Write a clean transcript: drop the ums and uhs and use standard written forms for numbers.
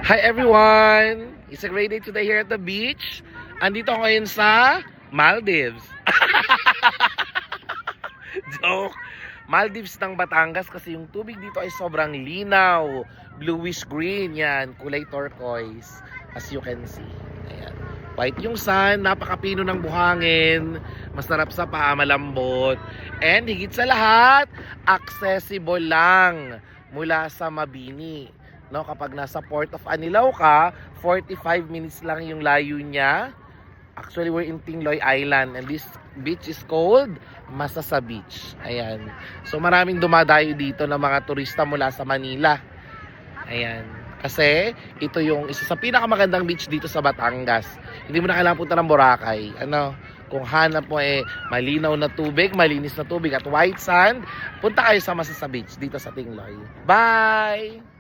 Hi everyone! It's a great day today here at the beach. Andito ako ngayon sa Maldives. Joke! Maldives ng Batangas kasi yung tubig dito ay sobrang linaw. Bluish green yan. Kulay turquoise. As you can see. Ayan. White yung sun. Napakapino ng buhangin. Masarap sa paa, malambot. And higit sa lahat, accessible lang mula sa Mabini. No, kapag nasa Port of Anilao ka, 45 minutes lang yung layo niya. Actually, we're in Tingloy Island and this beach is called Masasa Beach. Ayan. So maraming dumadayo dito ng mga turista mula sa Manila. Ayan. Kasi ito yung isa sa pinakamagandang beach dito sa Batangas. Hindi mo na kailangan punta ng Boracay. Kung hanap mo malinaw na tubig, malinis na tubig at white sand, punta kayo sa Masasa Beach dito sa Tingloy. Bye!